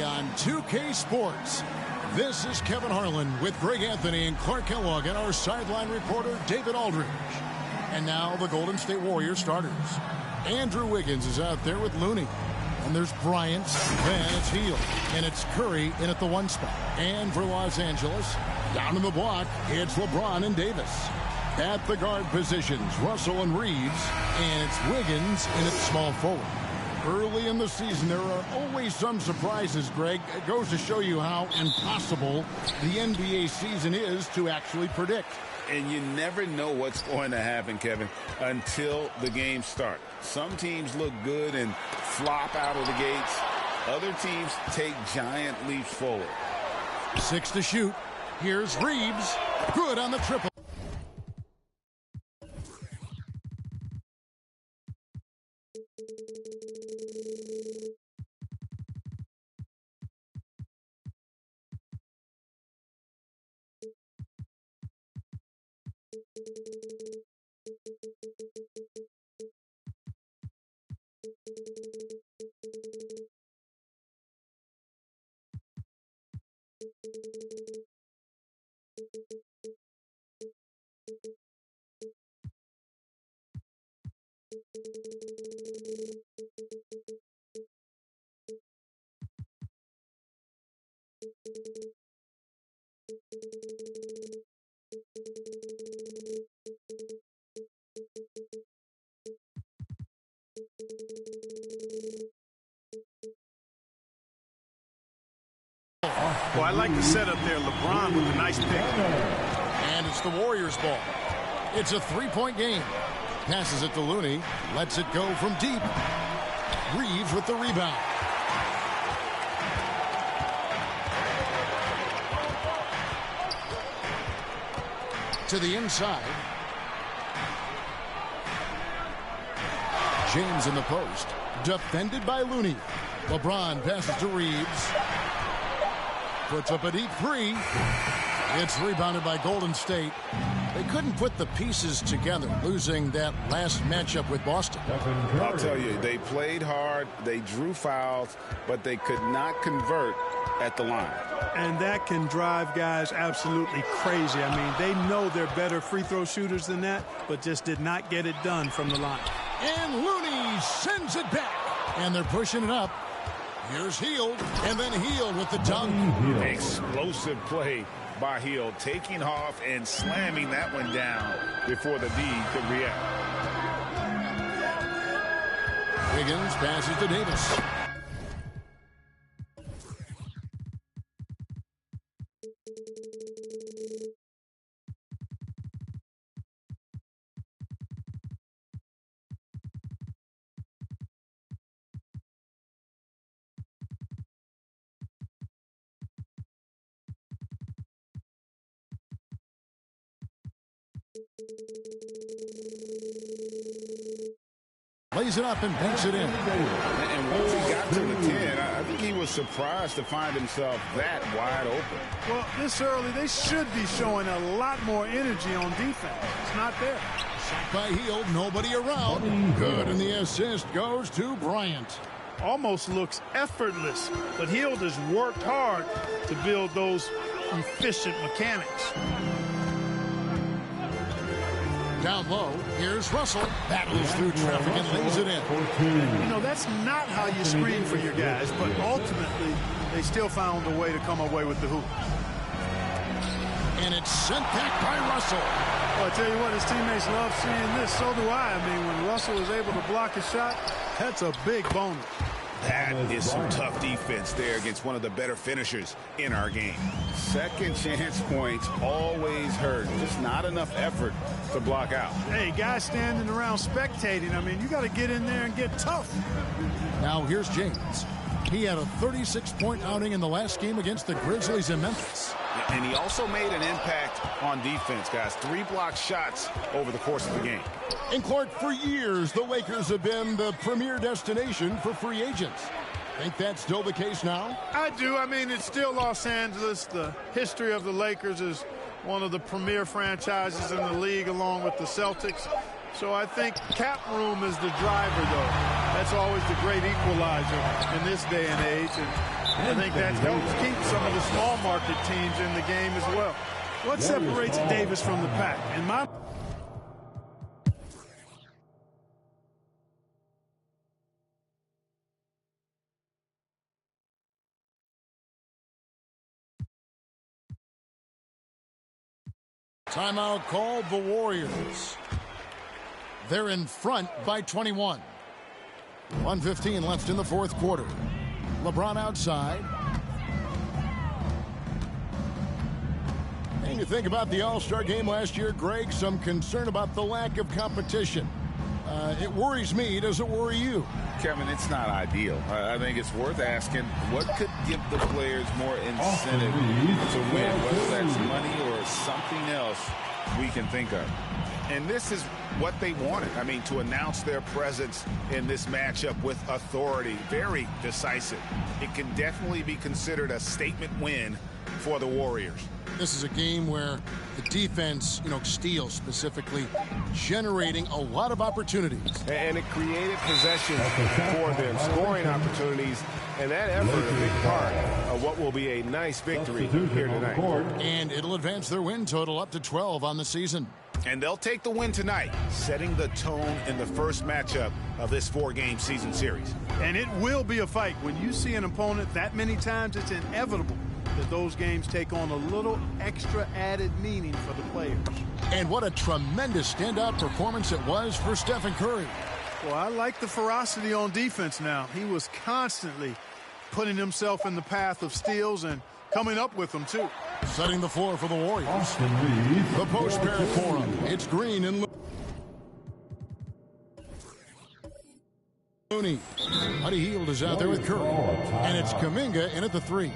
On 2K Sports, this is Kevin Harlan with Greg Anthony and Clark Kellogg and our sideline reporter David Aldridge. And now the Golden State Warriors starters. Andrew Wiggins is out there with Looney. And there's Bryant, then it's Hield, and it's Curry in at the 1 spot. And for Los Angeles, down in the block, it's LeBron and Davis. At the guard positions, Russell and Reeves, and it's Wiggins in at small forward. Early in the season, there are always some surprises, Greg. It goes to show you how impossible the NBA season is to actually predict. And you never know what's going to happen, Kevin, until the games start. Some teams look good and flop out of the gates. Other teams take giant leaps forward. 6 to shoot. Here's Reeves. Good on the triple. Well, I like the setup there. LeBron with a nice pick. And it's the Warriors' ball. It's a 3-point game. Passes it to Looney. Lets it go from deep. Reeves with the rebound. To the inside. James in the post. Defended by Looney. LeBron passes to Reeves. Puts up a deep 3. It's rebounded by Golden State. They couldn't put the pieces together, losing that last matchup with Boston. I'll tell you, they played hard, they drew fouls, but they could not convert at the line. And that can drive guys absolutely crazy. I mean, they know they're better free throw shooters than that, but just did not get it done from the line. And Looney sends it back. And they're pushing it up. Here's Hield, and then Hield with the dunk. Explosive play by Hield, taking off and slamming that one down before the D could react. Wiggins passes to Davis. Lays it up and beats it in. And once he got to the 10, I think he was surprised to find himself that wide open. Well, this early, they should be showing a lot more energy on defense. It's not there. Shot by Hield, nobody around. Good, and the assist goes to Bryant. Almost looks effortless, but Hield has worked hard to build those efficient mechanics. Down low, here's Russell. Battles through traffic and lays it in. You know, that's not how you screen for your guys, but ultimately, they still found a way to come away with the hoop. And it's sent back by Russell. Well, I tell you what, his teammates love seeing this. So do I. I mean, when Russell is able to block a shot, that's a big bonus. That is some tough defense there against one of the better finishers in our game. Second chance points always hurt. Just not enough effort to block out. Hey, guys standing around spectating, I mean, you got to get in there and get tough. Now here's James. He had a 36-point outing in the last game against the Grizzlies in Memphis. And he also made an impact on defense, guys. 3 blocked shots over the course of the game. And Clark, for years, the Lakers have been the premier destination for free agents. Think that's still the case now? I do. I mean, it's still Los Angeles. The history of the Lakers is one of the premier franchises in the league, along with the Celtics. So I think cap room is the driver, though. That's always the great equalizer in this day and age. And I think that helps keep some of the small market teams in the game as well. What separates Davis from the pack? In my Timeout called the Warriors. They're in front by 21. 1:15 left in the fourth quarter. LeBron outside. And you think about the All-Star game last year, Greg, some concern about the lack of competition. It worries me. Does it worry you? Kevin, it's not ideal. I think it's worth asking what could give the players more incentive to win, whether that's money or something else we can think of. And this is what they wanted. I mean, to announce their presence in this matchup with authority, very decisive. It can definitely be considered a statement win for the Warriors. This is a game where the defense, steals specifically, generating a lot of opportunities. And it created possessions for them, scoring opportunities, and that effort a big part of what will be a nice victory here tonight. And it'll advance their win total up to 12 on the season. And they'll take the win tonight, setting the tone in the first matchup of this 4-game season series. And it will be a fight. When you see an opponent that many times, it's inevitable that those games take on a little extra added meaning for the players. And what a tremendous standout performance it was for Stephen Curry. Well, I like the ferocity on defense now. He was constantly putting himself in the path of steals and coming up with them, too. Setting the floor for the Warriors. The post pair for him. It's Green and Looney. Buddy Hield is out there with Curry. And it's Kuminga in at the 3.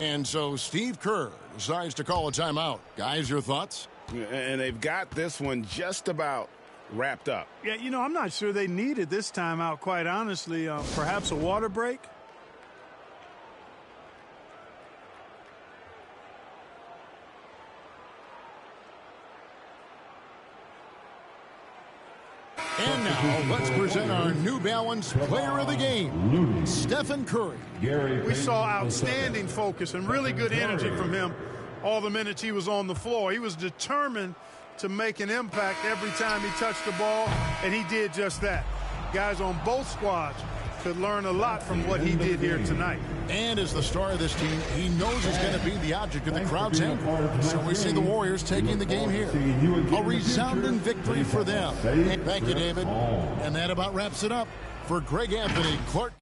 And so Steve Kerr decides to call a timeout. Guys, your thoughts? And they've got this one just about wrapped up. Yeah, I'm not sure they needed this timeout, quite honestly. Perhaps a water break? And now, let's present our New Balance Player of the Game, Stephen Curry. We saw outstanding focus and really good energy from him all the minutes he was on the floor. He was determined to make an impact every time he touched the ball, and he did just that. Guys on both squads could learn a lot from what he did here tonight. And as the star of this team, he knows he's going to be the object of the crowd's anger. So we see the Warriors taking the game here. A resounding victory for them. Thank you, David. And that about wraps it up. For Greg Anthony, Clark